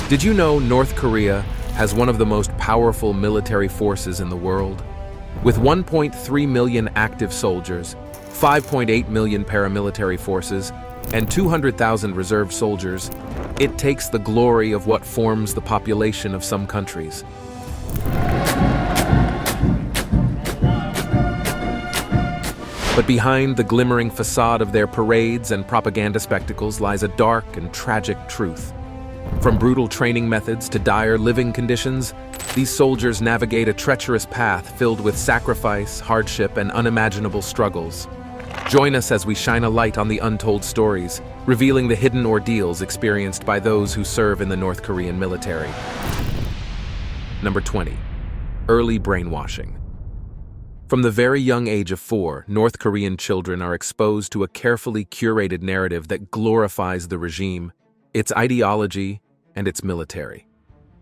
Did you know North Korea has one of the most powerful military forces in the world? With 1.3 million active soldiers, 5.8 million paramilitary forces, and 200,000 reserve soldiers, it takes the glory of what forms the population of some countries. But behind the glimmering facade of their parades and propaganda spectacles lies a dark and tragic truth. From brutal training methods to dire living conditions, these soldiers navigate a treacherous path filled with sacrifice, hardship, and unimaginable struggles. Join us as we shine a light on the untold stories, revealing the hidden ordeals experienced by those who serve in the North Korean military. Number 20. Early brainwashing. From the very young age of 4, North Korean children are exposed to a carefully curated narrative that glorifies the regime, its ideology, and its military.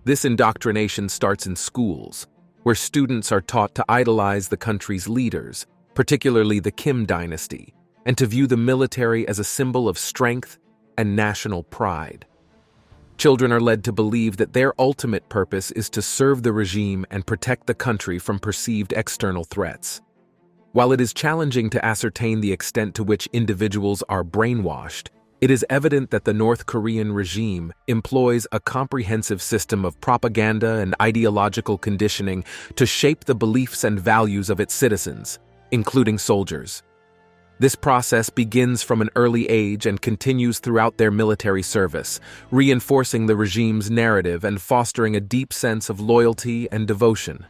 This indoctrination starts in schools, where students are taught to idolize the country's leaders, particularly the Kim dynasty, and to view the military as a symbol of strength and national pride. Children are led to believe that their ultimate purpose is to serve the regime and protect the country from perceived external threats. While it is challenging to ascertain the extent to which individuals are brainwashed, it is evident that the North Korean regime employs a comprehensive system of propaganda and ideological conditioning to shape the beliefs and values of its citizens, including soldiers. This process begins from an early age and continues throughout their military service, reinforcing the regime's narrative and fostering a deep sense of loyalty and devotion.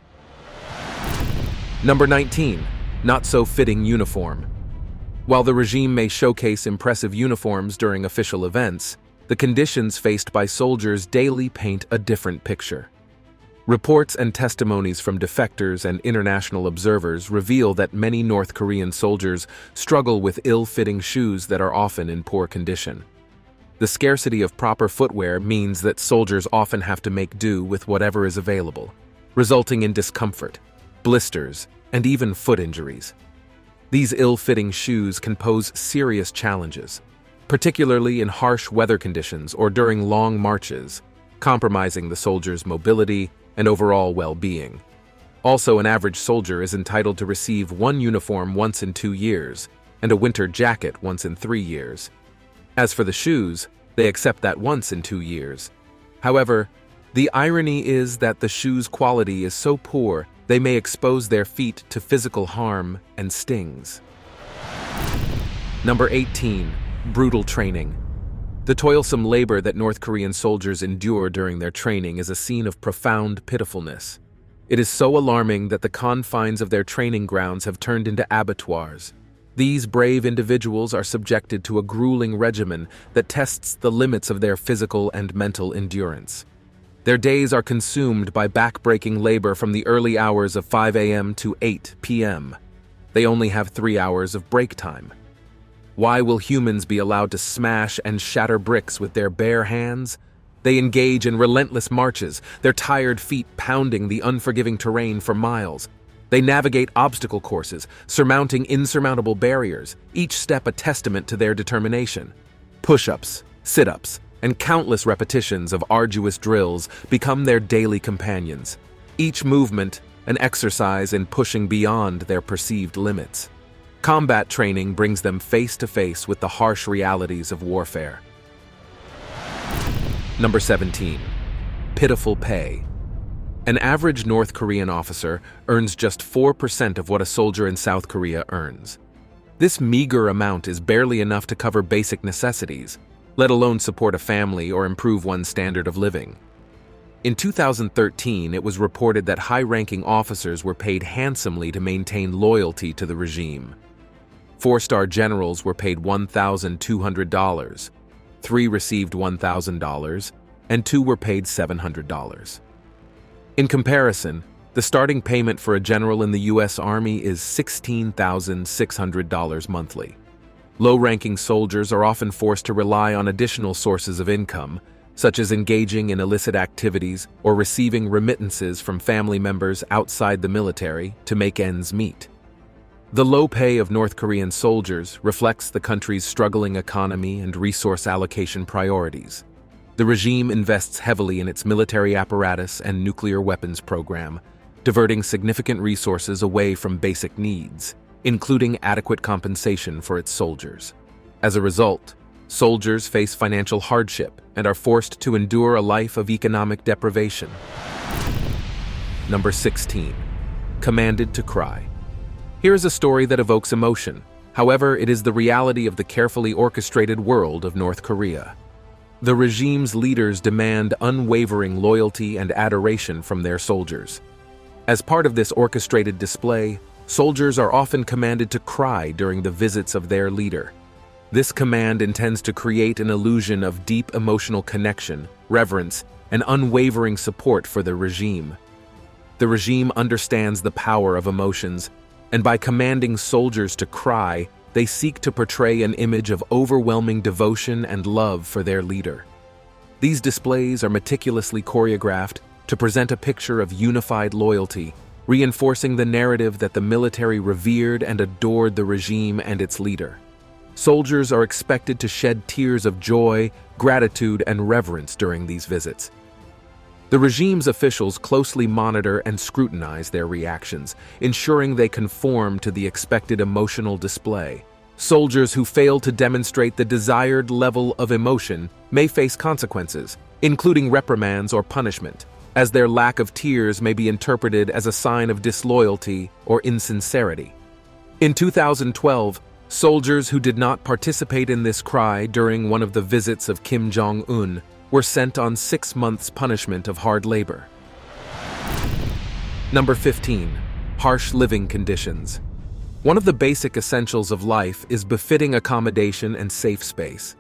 Number 19. Not so fitting uniform. While the regime may showcase impressive uniforms during official events, the conditions faced by soldiers daily paint a different picture. Reports and testimonies from defectors and international observers reveal that many North Korean soldiers struggle with ill-fitting shoes that are often in poor condition. The scarcity of proper footwear means that soldiers often have to make do with whatever is available, resulting in discomfort, blisters, and even foot injuries. These ill-fitting shoes can pose serious challenges, particularly in harsh weather conditions or during long marches, compromising the soldiers' mobility and overall well-being. Also, an average soldier is entitled to receive one uniform once in 2 years and a winter jacket once in 3 years. As for the shoes, they accept that once in 2 years. However, the irony is that the shoes' quality is so poor they may expose their feet to physical harm and stings. Number 18. Brutal training. The toilsome labor that North Korean soldiers endure during their training is a scene of profound pitifulness. It is so alarming that the confines of their training grounds have turned into abattoirs. These brave individuals are subjected to a grueling regimen that tests the limits of their physical and mental endurance. Their days are consumed by back-breaking labor from the early hours of 5 a.m. to 8 p.m. They only have 3 hours of break time. Why will humans be allowed to smash and shatter bricks with their bare hands? They engage in relentless marches, their tired feet pounding the unforgiving terrain for miles. They navigate obstacle courses, surmounting insurmountable barriers, each step a testament to their determination. Push-ups, sit-ups, and countless repetitions of arduous drills become their daily companions, each movement an exercise in pushing beyond their perceived limits. Combat training brings them face-to-face with the harsh realities of warfare. Number 17. Pitiful Pay. An average North Korean officer earns just 4% of what a soldier in South Korea earns. This meager amount is barely enough to cover basic necessities, let alone support a family or improve one's standard of living. In 2013, it was reported that high-ranking officers were paid handsomely to maintain loyalty to the regime. 4-star generals were paid $1,200, 3 received $1,000, and 2 were paid $700. In comparison, the starting payment for a general in the U.S. Army is $16,600 monthly. Low-ranking soldiers are often forced to rely on additional sources of income, such as engaging in illicit activities or receiving remittances from family members outside the military to make ends meet. The low pay of North Korean soldiers reflects the country's struggling economy and resource allocation priorities. The regime invests heavily in its military apparatus and nuclear weapons program, diverting significant resources away from basic needs, including adequate compensation for its soldiers. As a result, soldiers face financial hardship and are forced to endure a life of economic deprivation. Number 16. Commanded to cry. Here is a story that evokes emotion. However, it is the reality of the carefully orchestrated world of North Korea. The regime's leaders demand unwavering loyalty and adoration from their soldiers. As part of this orchestrated display, soldiers are often commanded to cry during the visits of their leader. This command intends to create an illusion of deep emotional connection, reverence, and unwavering support for the regime. The regime understands the power of emotions, and by commanding soldiers to cry, they seek to portray an image of overwhelming devotion and love for their leader. These displays are meticulously choreographed to present a picture of unified loyalty, reinforcing the narrative that the military revered and adored the regime and its leader. Soldiers are expected to shed tears of joy, gratitude, and reverence during these visits. The regime's officials closely monitor and scrutinize their reactions, ensuring they conform to the expected emotional display. Soldiers who fail to demonstrate the desired level of emotion may face consequences, including reprimands or punishment, as their lack of tears may be interpreted as a sign of disloyalty or insincerity. In 2012, soldiers who did not participate in this cry during one of the visits of Kim Jong-un were sent on 6 months' punishment of hard labor. Number 15. Harsh living conditions. One of the basic essentials of life is befitting accommodation and safe space.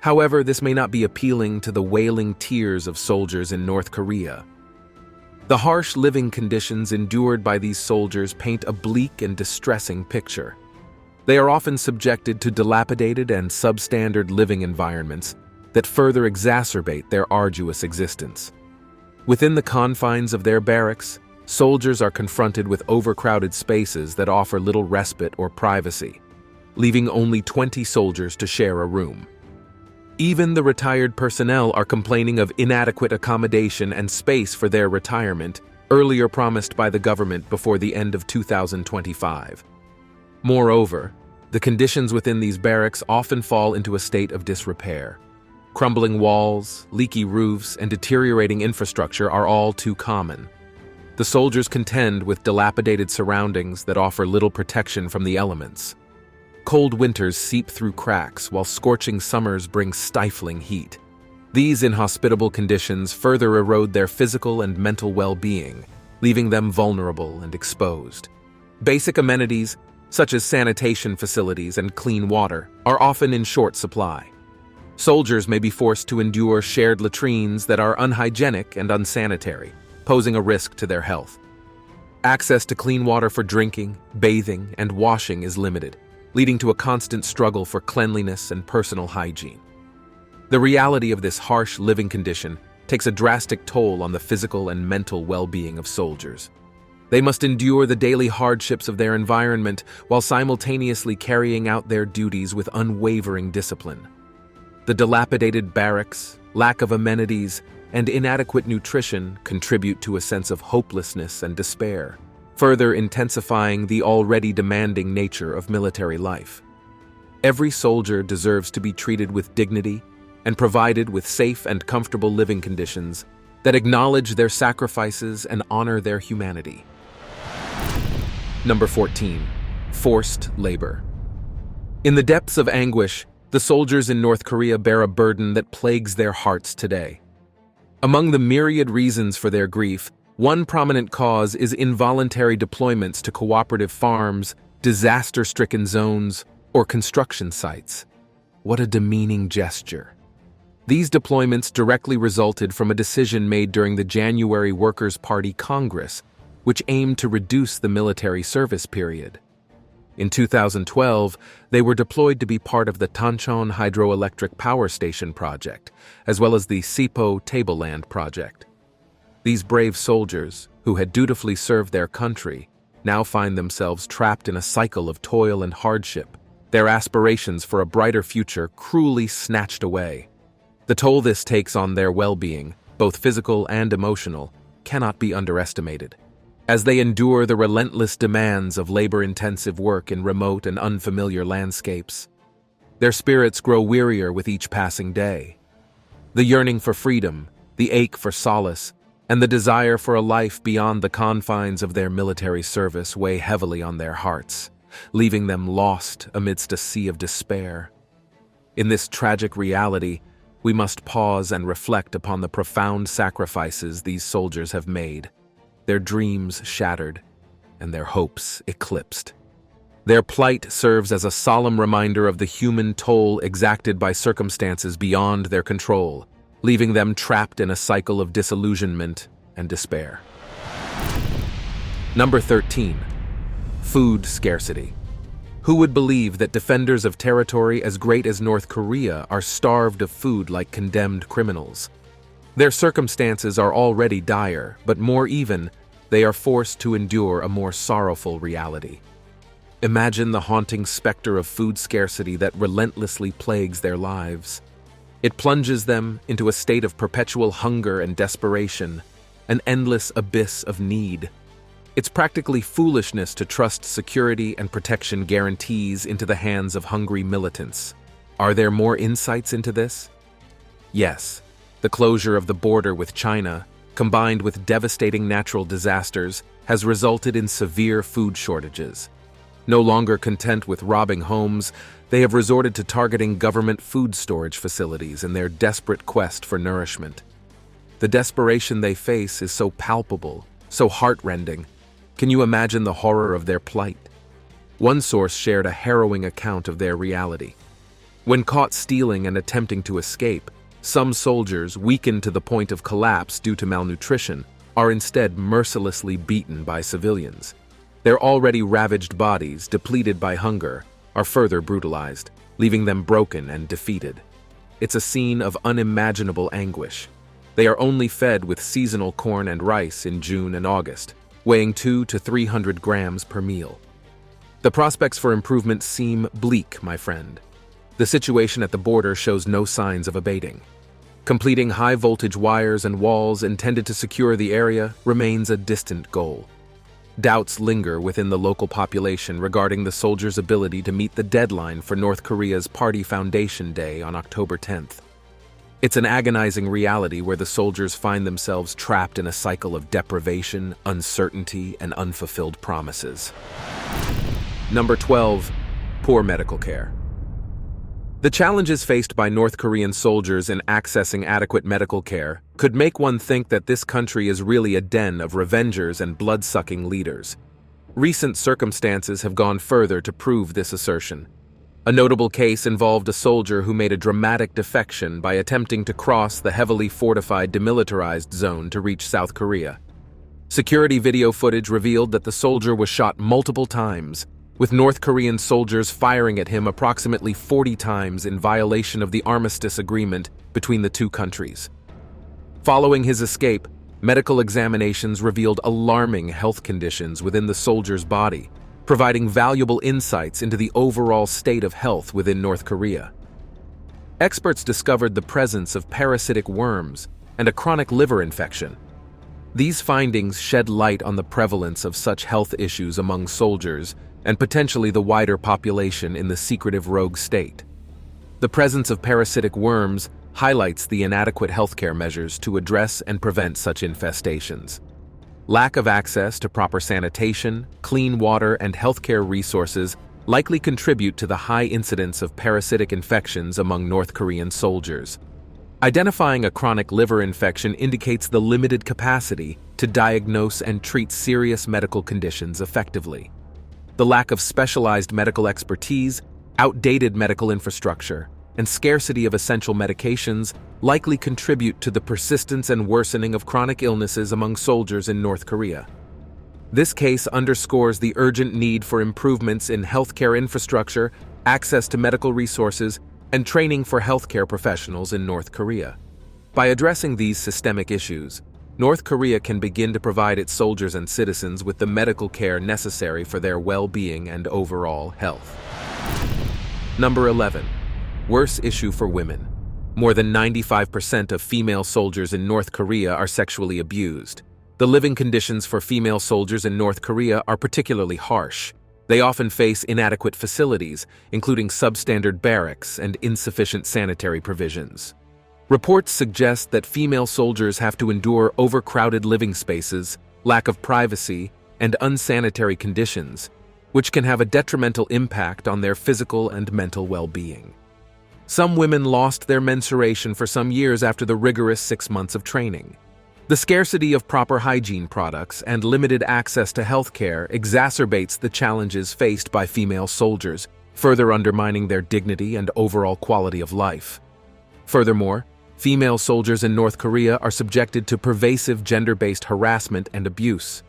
However, this may not be appealing to the wailing tears of soldiers in North Korea. The harsh living conditions endured by these soldiers paint a bleak and distressing picture. They are often subjected to dilapidated and substandard living environments that further exacerbate their arduous existence. Within the confines of their barracks, soldiers are confronted with overcrowded spaces that offer little respite or privacy, leaving only 20 soldiers to share a room. Even the retired personnel are complaining of inadequate accommodation and space for their retirement, earlier promised by the government before the end of 2025. Moreover, the conditions within these barracks often fall into a state of disrepair. Crumbling walls, leaky roofs, and deteriorating infrastructure are all too common. The soldiers contend with dilapidated surroundings that offer little protection from the elements. Cold winters seep through cracks, while scorching summers bring stifling heat. These inhospitable conditions further erode their physical and mental well-being, leaving them vulnerable and exposed. Basic amenities, such as sanitation facilities and clean water, are often in short supply. Soldiers may be forced to endure shared latrines that are unhygienic and unsanitary, posing a risk to their health. Access to clean water for drinking, bathing, and washing is limited, leading to a constant struggle for cleanliness and personal hygiene. The reality of this harsh living condition takes a drastic toll on the physical and mental well-being of soldiers. They must endure the daily hardships of their environment while simultaneously carrying out their duties with unwavering discipline. The dilapidated barracks, lack of amenities, and inadequate nutrition contribute to a sense of hopelessness and despair, further intensifying the already demanding nature of military life. Every soldier deserves to be treated with dignity and provided with safe and comfortable living conditions that acknowledge their sacrifices and honor their humanity. Number 14. Forced labor. In the depths of anguish, the soldiers in North Korea bear a burden that plagues their hearts today. Among the myriad reasons for their grief, one prominent cause is involuntary deployments to cooperative farms, disaster-stricken zones, or construction sites. What a demeaning gesture. These deployments directly resulted from a decision made during the January Workers' Party Congress, which aimed to reduce the military service period. In 2012, they were deployed to be part of the Tanchon hydroelectric power station project, as well as the Sipo Tableland project. These brave soldiers, who had dutifully served their country, now find themselves trapped in a cycle of toil and hardship, their aspirations for a brighter future cruelly snatched away. The toll this takes on their well-being, both physical and emotional, cannot be underestimated. As they endure the relentless demands of labor-intensive work in remote and unfamiliar landscapes, their spirits grow wearier with each passing day. The yearning for freedom, the ache for solace, and the desire for a life beyond the confines of their military service weigh heavily on their hearts, leaving them lost amidst a sea of despair. In this tragic reality, we must pause and reflect upon the profound sacrifices these soldiers have made, their dreams shattered, and their hopes eclipsed. Their plight serves as a solemn reminder of the human toll exacted by circumstances beyond their control, leaving them trapped in a cycle of disillusionment and despair. Number 13. Food scarcity. Who would believe that defenders of territory as great as North Korea are starved of food like condemned criminals? Their circumstances are already dire, but more even, they are forced to endure a more sorrowful reality. Imagine the haunting specter of food scarcity that relentlessly plagues their lives. It plunges them into a state of perpetual hunger and desperation, an endless abyss of need. It's practically foolishness to trust security and protection guarantees into the hands of hungry militants. Are there more insights into this? Yes. The closure of the border with China, combined with devastating natural disasters, has resulted in severe food shortages. No longer content with robbing homes, they have resorted to targeting government food storage facilities in their desperate quest for nourishment. The desperation they face is so palpable, so heartrending. Can you imagine the horror of their plight? One source shared a harrowing account of their reality. When caught stealing and attempting to escape, some soldiers, weakened to the point of collapse due to malnutrition, are instead mercilessly beaten by civilians. Their already ravaged bodies, depleted by hunger, are further brutalized, leaving them broken and defeated. It's a scene of unimaginable anguish. They are only fed with seasonal corn and rice in June and August, weighing 200 to 300 grams per meal. The prospects for improvement seem bleak, my friend. The situation at the border shows no signs of abating. Completing high-voltage wires and walls intended to secure the area remains a distant goal. Doubts linger within the local population regarding the soldiers' ability to meet the deadline for North Korea's Party Foundation Day on October 10th. It's an agonizing reality where the soldiers find themselves trapped in a cycle of deprivation, uncertainty, and unfulfilled promises. Number 12. Poor medical care. The challenges faced by North Korean soldiers in accessing adequate medical care could make one think that this country is really a den of revengers and blood-sucking leaders. Recent circumstances have gone further to prove this assertion. A notable case involved a soldier who made a dramatic defection by attempting to cross the heavily fortified demilitarized zone to reach South Korea. Security video footage revealed that the soldier was shot multiple times, with North Korean soldiers firing at him approximately 40 times in violation of the armistice agreement between the two countries. Following his escape, medical examinations revealed alarming health conditions within the soldier's body, providing valuable insights into the overall state of health within North Korea. Experts discovered the presence of parasitic worms and a chronic liver infection. These findings shed light on the prevalence of such health issues among soldiers and potentially the wider population in the secretive rogue state. The presence of parasitic worms highlights the inadequate healthcare measures to address and prevent such infestations. Lack of access to proper sanitation, clean water, and healthcare resources likely contribute to the high incidence of parasitic infections among North Korean soldiers. Identifying a chronic liver infection indicates the limited capacity to diagnose and treat serious medical conditions effectively. The lack of specialized medical expertise, outdated medical infrastructure, and scarcity of essential medications likely contribute to the persistence and worsening of chronic illnesses among soldiers in North Korea. This case underscores the urgent need for improvements in healthcare infrastructure, access to medical resources, and training for healthcare professionals in North Korea. By addressing these systemic issues, North Korea can begin to provide its soldiers and citizens with the medical care necessary for their well-being and overall health. Number 11. Worse issue for women. More than 95% of female soldiers in North Korea are sexually abused. The living conditions for female soldiers in North Korea are particularly harsh. They often face inadequate facilities, including substandard barracks and insufficient sanitary provisions. Reports suggest that female soldiers have to endure overcrowded living spaces, lack of privacy, and unsanitary conditions, which can have a detrimental impact on their physical and mental well-being. Some women lost their menstruation for some years after the rigorous 6 months of training. The scarcity of proper hygiene products and limited access to health care exacerbates the challenges faced by female soldiers, further undermining their dignity and overall quality of life. Furthermore, female soldiers in North Korea are subjected to pervasive gender-based harassment and abuse.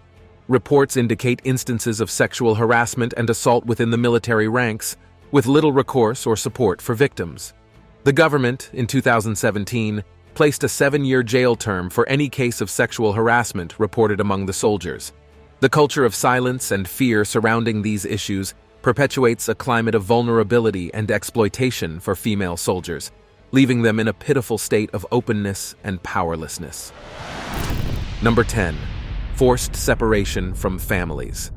Reports indicate instances of sexual harassment and assault within the military ranks, with little recourse or support for victims. The government, in 2017, placed a 7-year jail term for any case of sexual harassment reported among the soldiers. The culture of silence and fear surrounding these issues perpetuates a climate of vulnerability and exploitation for female soldiers, leaving them in a pitiful state of openness and powerlessness. Number 10. Forced separation from families.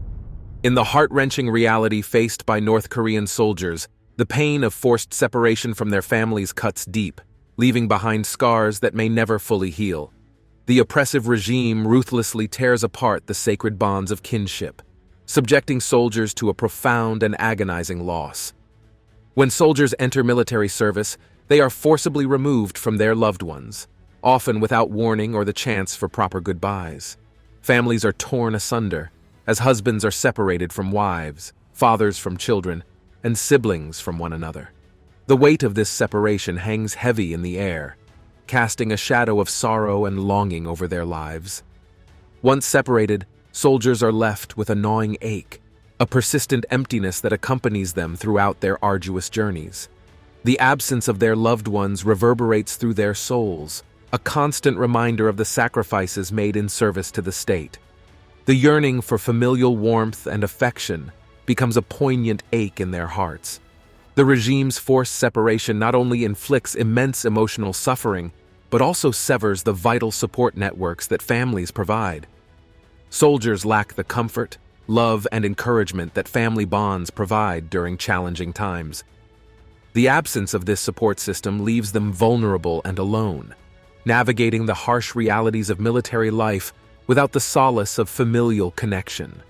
In the heart-wrenching reality faced by North Korean soldiers, the pain of forced separation from their families cuts deep, leaving behind scars that may never fully heal. The oppressive regime ruthlessly tears apart the sacred bonds of kinship, subjecting soldiers to a profound and agonizing loss. When soldiers enter military service, they are forcibly removed from their loved ones, often without warning or the chance for proper goodbyes. Families are torn asunder, as husbands are separated from wives, fathers from children, and siblings from one another. The weight of this separation hangs heavy in the air, casting a shadow of sorrow and longing over their lives. Once separated, soldiers are left with a gnawing ache, a persistent emptiness that accompanies them throughout their arduous journeys. The absence of their loved ones reverberates through their souls, a constant reminder of the sacrifices made in service to the state. The yearning for familial warmth and affection becomes a poignant ache in their hearts. The regime's forced separation not only inflicts immense emotional suffering, but also severs the vital support networks that families provide. Soldiers lack the comfort, love, and encouragement that family bonds provide during challenging times. The absence of this support system leaves them vulnerable and alone, navigating the harsh realities of military life without the solace of familial connection.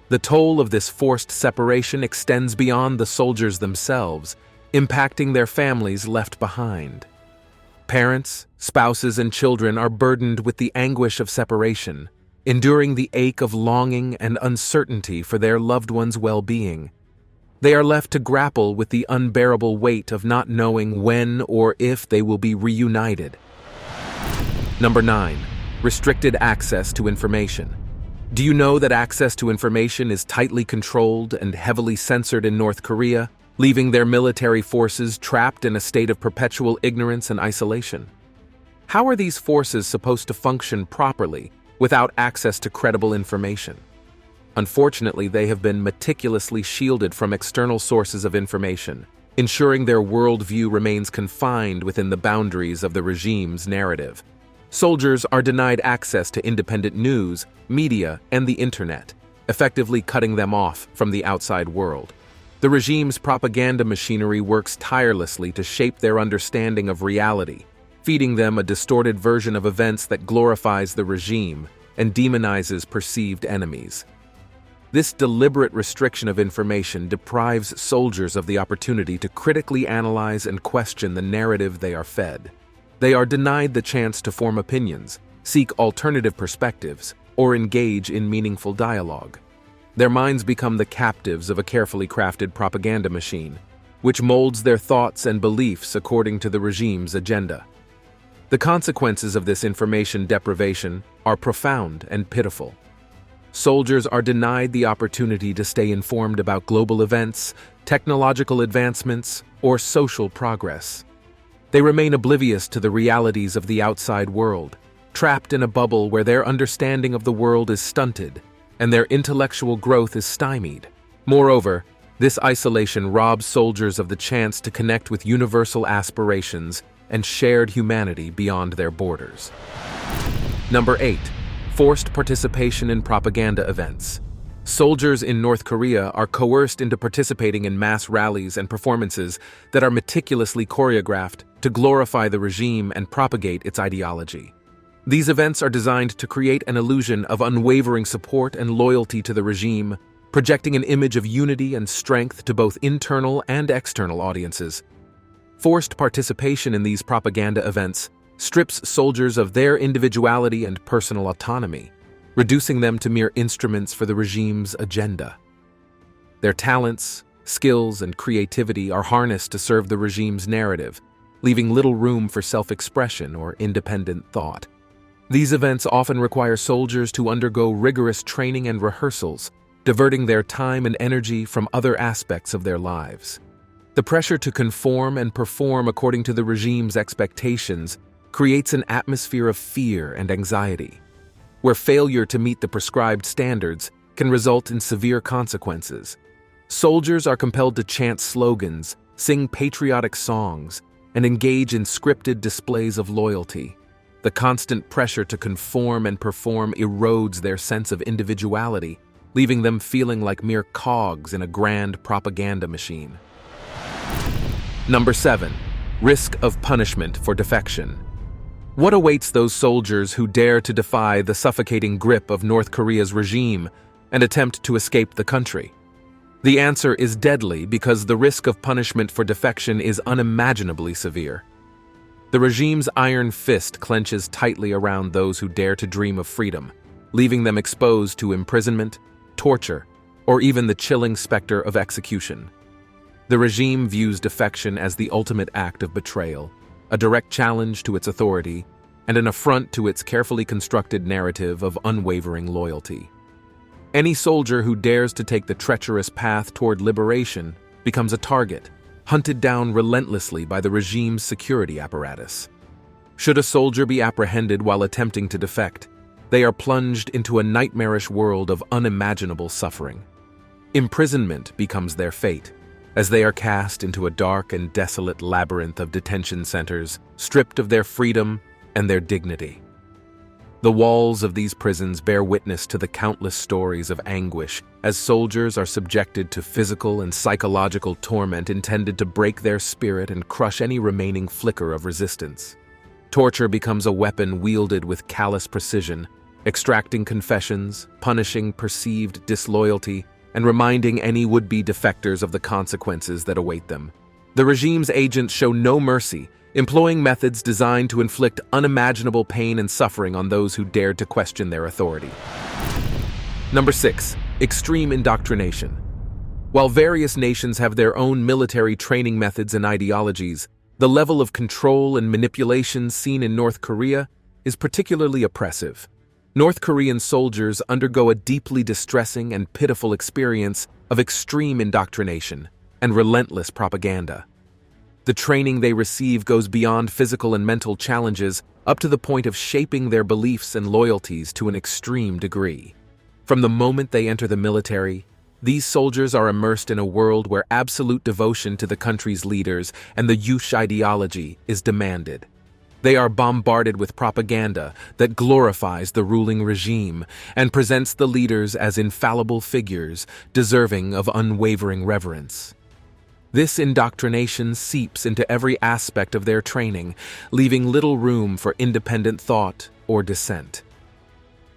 The toll of this forced separation extends beyond the soldiers themselves, impacting their families left behind. Parents, spouses, and children are burdened with the anguish of separation, enduring the ache of longing and uncertainty for their loved ones' well-being. They are left to grapple with the unbearable weight of not knowing when or if they will be reunited. Number 9. Restricted access to information. Do you know that access to information is tightly controlled and heavily censored in North Korea, leaving their military forces trapped in a state of perpetual ignorance and isolation? How are these forces supposed to function properly without access to credible information? Unfortunately, they have been meticulously shielded from external sources of information, ensuring their worldview remains confined within the boundaries of the regime's narrative. Soldiers are denied access to independent news, media, and the internet, effectively cutting them off from the outside world. The regime's propaganda machinery works tirelessly to shape their understanding of reality, feeding them a distorted version of events that glorifies the regime and demonizes perceived enemies. This deliberate restriction of information deprives soldiers of the opportunity to critically analyze and question the narrative they are fed. They are denied the chance to form opinions, seek alternative perspectives, or engage in meaningful dialogue. Their minds become the captives of a carefully crafted propaganda machine, which molds their thoughts and beliefs according to the regime's agenda. The consequences of this information deprivation are profound and pitiful. Soldiers are denied the opportunity to stay informed about global events, technological advancements, or social progress. They remain oblivious to the realities of the outside world, trapped in a bubble where their understanding of the world is stunted and their intellectual growth is stymied. Moreover, this isolation robs soldiers of the chance to connect with universal aspirations and shared humanity beyond their borders. Number 8. Forced participation in propaganda events. Soldiers in North Korea are coerced into participating in mass rallies and performances that are meticulously choreographed to glorify the regime and propagate its ideology. These events are designed to create an illusion of unwavering support and loyalty to the regime, projecting an image of unity and strength to both internal and external audiences. Forced participation in these propaganda events strips soldiers of their individuality and personal autonomy, reducing them to mere instruments for the regime's agenda. Their talents, skills, and creativity are harnessed to serve the regime's narrative, leaving little room for self-expression or independent thought. These events often require soldiers to undergo rigorous training and rehearsals, diverting their time and energy from other aspects of their lives. The pressure to conform and perform according to the regime's expectations creates an atmosphere of fear and anxiety, where failure to meet the prescribed standards can result in severe consequences. Soldiers are compelled to chant slogans, sing patriotic songs, and engage in scripted displays of loyalty. The constant pressure to conform and perform erodes their sense of individuality, leaving them feeling like mere cogs in a grand propaganda machine. Number 7. Risk of punishment for defection. What awaits those soldiers who dare to defy the suffocating grip of North Korea's regime and attempt to escape the country? The answer is deadly because the risk of punishment for defection is unimaginably severe. The regime's iron fist clenches tightly around those who dare to dream of freedom, leaving them exposed to imprisonment, torture, or even the chilling specter of execution. The regime views defection as the ultimate act of betrayal, a direct challenge to its authority, and an affront to its carefully constructed narrative of unwavering loyalty. Any soldier who dares to take the treacherous path toward liberation becomes a target, hunted down relentlessly by the regime's security apparatus. Should a soldier be apprehended while attempting to defect, they are plunged into a nightmarish world of unimaginable suffering. Imprisonment becomes their fate, as they are cast into a dark and desolate labyrinth of detention centers, stripped of their freedom and their dignity. The walls of these prisons bear witness to the countless stories of anguish as soldiers are subjected to physical and psychological torment intended to break their spirit and crush any remaining flicker of resistance. Torture becomes a weapon wielded with callous precision, extracting confessions, punishing perceived disloyalty, and reminding any would-be defectors of the consequences that await them. The regime's agents show no mercy, employing methods designed to inflict unimaginable pain and suffering on those who dared to question their authority. Number 6. Extreme indoctrination. While various nations have their own military training methods and ideologies, the level of control and manipulation seen in North Korea is particularly oppressive. North Korean soldiers undergo a deeply distressing and pitiful experience of extreme indoctrination and relentless propaganda. The training they receive goes beyond physical and mental challenges up to the point of shaping their beliefs and loyalties to an extreme degree. From the moment they enter the military, these soldiers are immersed in a world where absolute devotion to the country's leaders and the Yush ideology is demanded. They are bombarded with propaganda that glorifies the ruling regime and presents the leaders as infallible figures deserving of unwavering reverence. This indoctrination seeps into every aspect of their training, leaving little room for independent thought or dissent.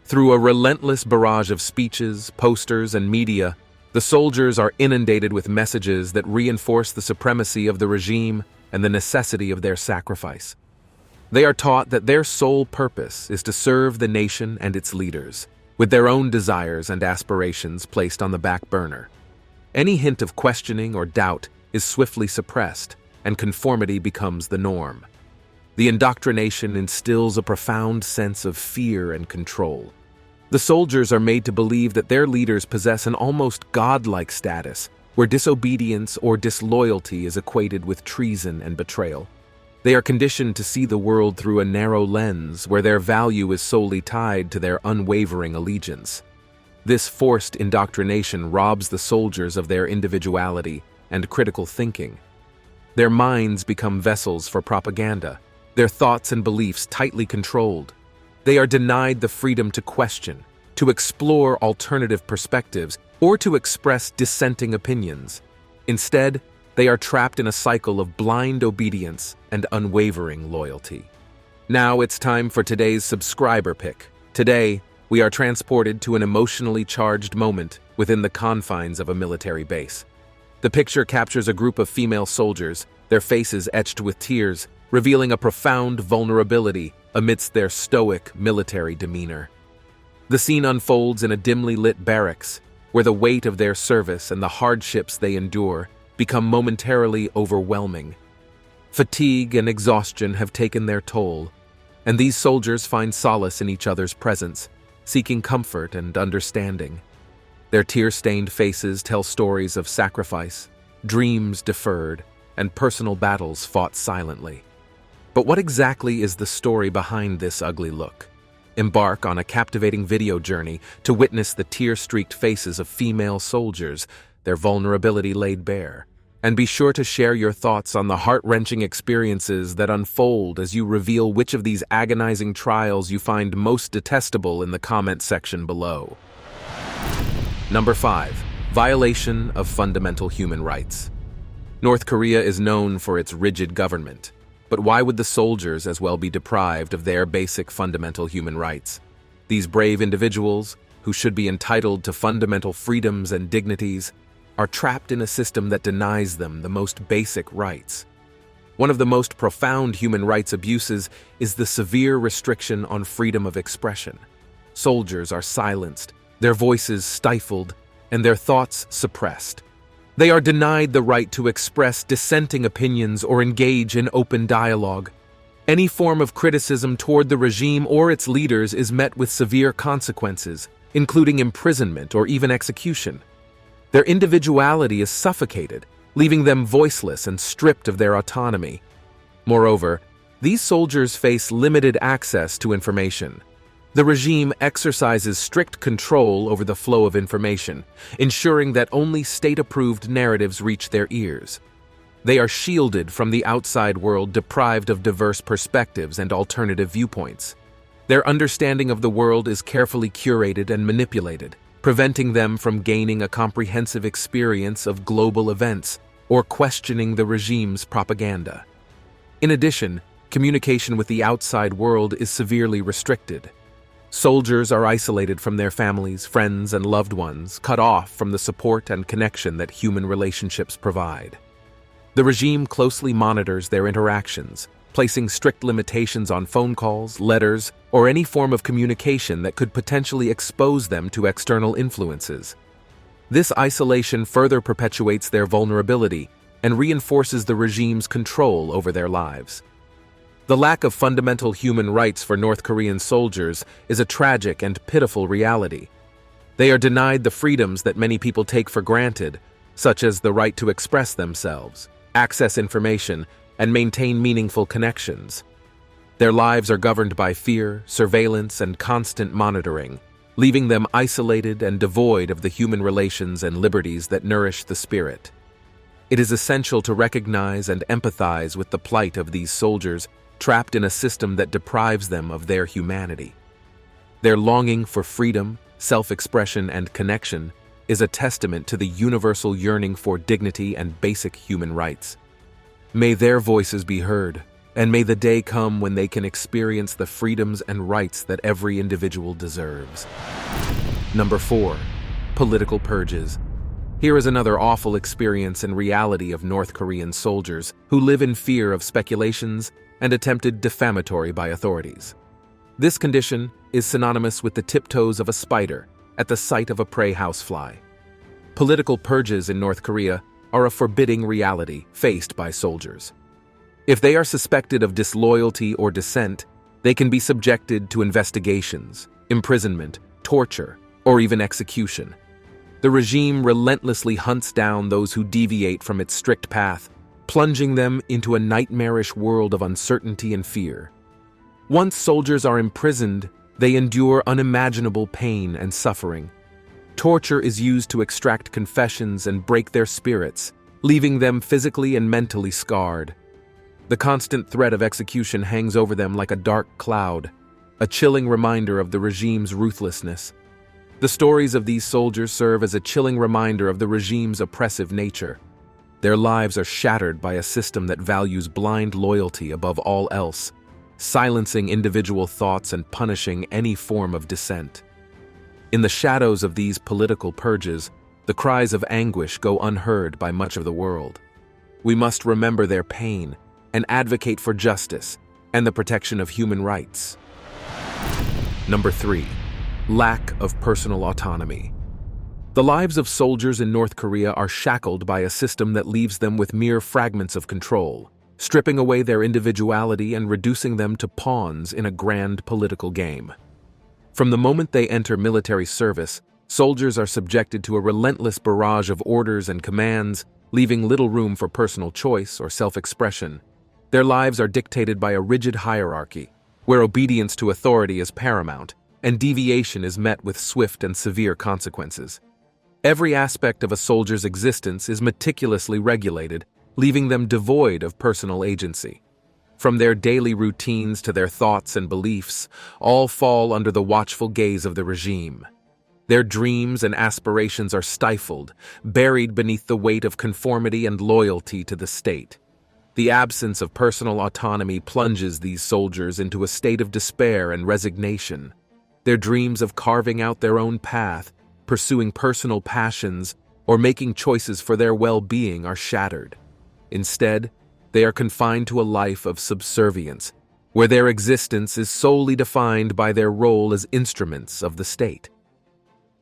Through a relentless barrage of speeches, posters, and media, the soldiers are inundated with messages that reinforce the supremacy of the regime and the necessity of their sacrifice. They are taught that their sole purpose is to serve the nation and its leaders, with their own desires and aspirations placed on the back burner. Any hint of questioning or doubt is swiftly suppressed, and conformity becomes the norm. The indoctrination instills a profound sense of fear and control. The soldiers are made to believe that their leaders possess an almost godlike status, where disobedience or disloyalty is equated with treason and betrayal. They are conditioned to see the world through a narrow lens, where their value is solely tied to their unwavering allegiance. This forced indoctrination robs the soldiers of their individuality and critical thinking. Their minds become vessels for propaganda, their thoughts and beliefs tightly controlled. They are denied the freedom to question, to explore alternative perspectives, or to express dissenting opinions. Instead, they are trapped in a cycle of blind obedience and unwavering loyalty. Now it's time for today's subscriber pick. Today, we are transported to an emotionally charged moment within the confines of a military base. The picture captures a group of female soldiers, their faces etched with tears, revealing a profound vulnerability amidst their stoic military demeanor. The scene unfolds in a dimly lit barracks, where the weight of their service and the hardships they endure become momentarily overwhelming. Fatigue and exhaustion have taken their toll, and these soldiers find solace in each other's presence, seeking comfort and understanding. Their tear-stained faces tell stories of sacrifice, dreams deferred, and personal battles fought silently. But what exactly is the story behind this ugly look? Embark on a captivating video journey to witness the tear-streaked faces of female soldiers, their vulnerability laid bare. And be sure to share your thoughts on the heart-wrenching experiences that unfold as you reveal which of these agonizing trials you find most detestable in the comment section below. Number 5. Violation of fundamental human rights. North Korea is known for its rigid government. But why would the soldiers as well be deprived of their basic fundamental human rights? These brave individuals, who should be entitled to fundamental freedoms and dignities, are trapped in a system that denies them the most basic rights. One of the most profound human rights abuses is the severe restriction on freedom of expression. Soldiers are silenced, their voices stifled, and their thoughts suppressed. They are denied the right to express dissenting opinions or engage in open dialogue. Any form of criticism toward the regime or its leaders is met with severe consequences, including imprisonment or even execution. Their individuality is suffocated, leaving them voiceless and stripped of their autonomy. Moreover, these soldiers face limited access to information. The regime exercises strict control over the flow of information, ensuring that only state-approved narratives reach their ears. They are shielded from the outside world, deprived of diverse perspectives and alternative viewpoints. Their understanding of the world is carefully curated and manipulated, preventing them from gaining a comprehensive experience of global events or questioning the regime's propaganda. In addition, communication with the outside world is severely restricted. Soldiers are isolated from their families, friends, and loved ones, cut off from the support and connection that human relationships provide. The regime closely monitors their interactions, placing strict limitations on phone calls, letters, or any form of communication that could potentially expose them to external influences. This isolation further perpetuates their vulnerability and reinforces the regime's control over their lives. The lack of fundamental human rights for North Korean soldiers is a tragic and pitiful reality. They are denied the freedoms that many people take for granted, such as the right to express themselves, access information, and maintain meaningful connections. Their lives are governed by fear, surveillance, and constant monitoring, leaving them isolated and devoid of the human relations and liberties that nourish the spirit. It is essential to recognize and empathize with the plight of these soldiers trapped in a system that deprives them of their humanity. Their longing for freedom, self-expression, and connection is a testament to the universal yearning for dignity and basic human rights. May their voices be heard, and may the day come when they can experience the freedoms and rights that every individual deserves. Number 4. Political purges. Here is another awful experience and reality of North Korean soldiers who live in fear of speculations and attempted defamatory by authorities. This condition is synonymous with the tiptoes of a spider at the sight of a prey housefly. Political purges in North Korea are a forbidding reality faced by soldiers. If they are suspected of disloyalty or dissent, they can be subjected to investigations, imprisonment, torture, or even execution. The regime relentlessly hunts down those who deviate from its strict path, plunging them into a nightmarish world of uncertainty and fear. Once soldiers are imprisoned, they endure unimaginable pain and suffering. Torture is used to extract confessions and break their spirits, leaving them physically and mentally scarred. The constant threat of execution hangs over them like a dark cloud, a chilling reminder of the regime's ruthlessness. The stories of these soldiers serve as a chilling reminder of the regime's oppressive nature. Their lives are shattered by a system that values blind loyalty above all else, silencing individual thoughts and punishing any form of dissent. In the shadows of these political purges, the cries of anguish go unheard by much of the world. We must remember their pain and advocate for justice and the protection of human rights. Number 3. Lack of personal autonomy. The lives of soldiers in North Korea are shackled by a system that leaves them with mere fragments of control, stripping away their individuality and reducing them to pawns in a grand political game. From the moment they enter military service, soldiers are subjected to a relentless barrage of orders and commands, leaving little room for personal choice or self-expression. Their lives are dictated by a rigid hierarchy, where obedience to authority is paramount, and deviation is met with swift and severe consequences. Every aspect of a soldier's existence is meticulously regulated, leaving them devoid of personal agency. From their daily routines to their thoughts and beliefs, all fall under the watchful gaze of the regime. Their dreams and aspirations are stifled, buried beneath the weight of conformity and loyalty to the state. The absence of personal autonomy plunges these soldiers into a state of despair and resignation. Their dreams of carving out their own path, pursuing personal passions, or making choices for their well-being are shattered. Instead, they are confined to a life of subservience, where their existence is solely defined by their role as instruments of the state.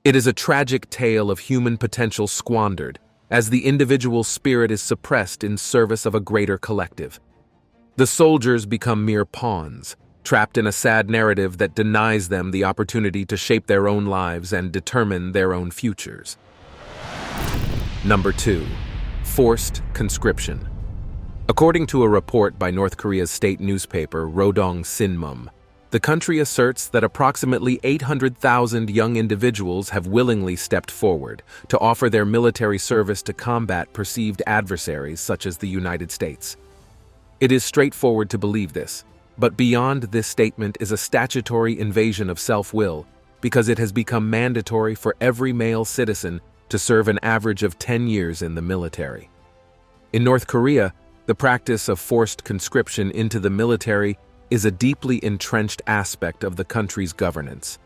It is a tragic tale of human potential squandered, as the individual spirit is suppressed in service of a greater collective. The soldiers become mere pawns, trapped in a sad narrative that denies them the opportunity to shape their own lives and determine their own futures. Number 2. Forced conscription. According to a report by North Korea's state newspaper, Rodong Sinmum, the country asserts that approximately 800,000 young individuals have willingly stepped forward to offer their military service to combat perceived adversaries such as the United States. It is straightforward to believe this, but beyond this statement is a statutory invasion of self-will because it has become mandatory for every male citizen to serve an average of 10 years in the military. In North Korea, the practice of forced conscription into the military is a deeply entrenched aspect of the country's governance.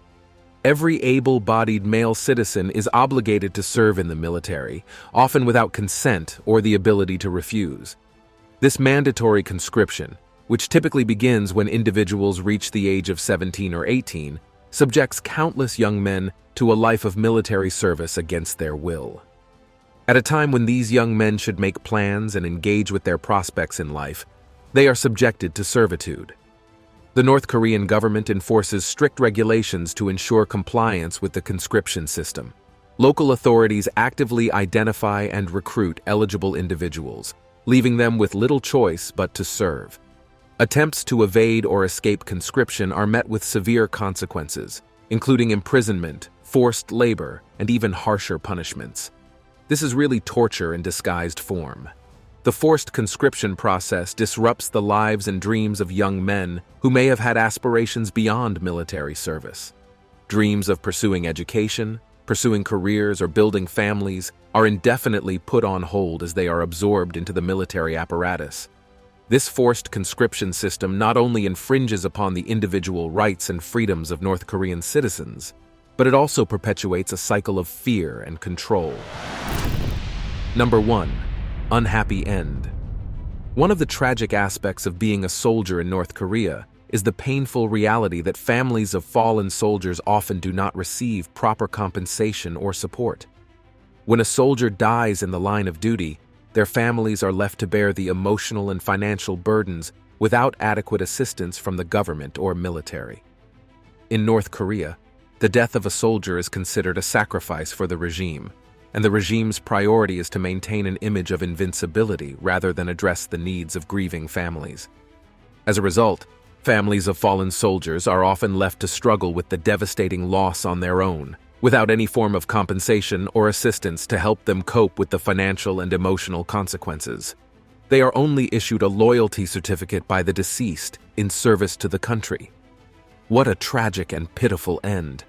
Every able-bodied male citizen is obligated to serve in the military, often without consent or the ability to refuse. This mandatory conscription, which typically begins when individuals reach the age of 17 or 18, subjects countless young men to a life of military service against their will. At a time when these young men should make plans and engage with their prospects in life, they are subjected to servitude. The North Korean government enforces strict regulations to ensure compliance with the conscription system. Local authorities actively identify and recruit eligible individuals, leaving them with little choice but to serve. Attempts to evade or escape conscription are met with severe consequences, including imprisonment, forced labor, and even harsher punishments. This is really torture in disguised form. The forced conscription process disrupts the lives and dreams of young men who may have had aspirations beyond military service. Dreams of pursuing education, pursuing careers, or building families are indefinitely put on hold as they are absorbed into the military apparatus. This forced conscription system not only infringes upon the individual rights and freedoms of North Korean citizens, but it also perpetuates a cycle of fear and control. Number 1. Unhappy end. One of the tragic aspects of being a soldier in North Korea is the painful reality that families of fallen soldiers often do not receive proper compensation or support. When a soldier dies in the line of duty, their families are left to bear the emotional and financial burdens without adequate assistance from the government or military. In North Korea, the death of a soldier is considered a sacrifice for the regime, and the regime's priority is to maintain an image of invincibility rather than address the needs of grieving families. As a result, families of fallen soldiers are often left to struggle with the devastating loss on their own, without any form of compensation or assistance to help them cope with the financial and emotional consequences. They are only issued a loyalty certificate by the deceased in service to the country. What a tragic and pitiful end.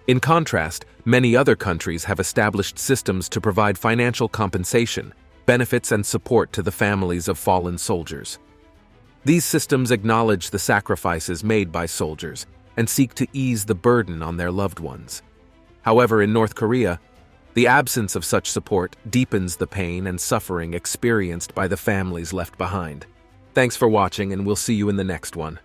In contrast, many other countries have established systems to provide financial compensation, benefits, and support to the families of fallen soldiers. These systems acknowledge the sacrifices made by soldiers and seek to ease the burden on their loved ones. However, in North Korea, the absence of such support deepens the pain and suffering experienced by the families left behind. Thanks for watching, and we'll see you in the next one.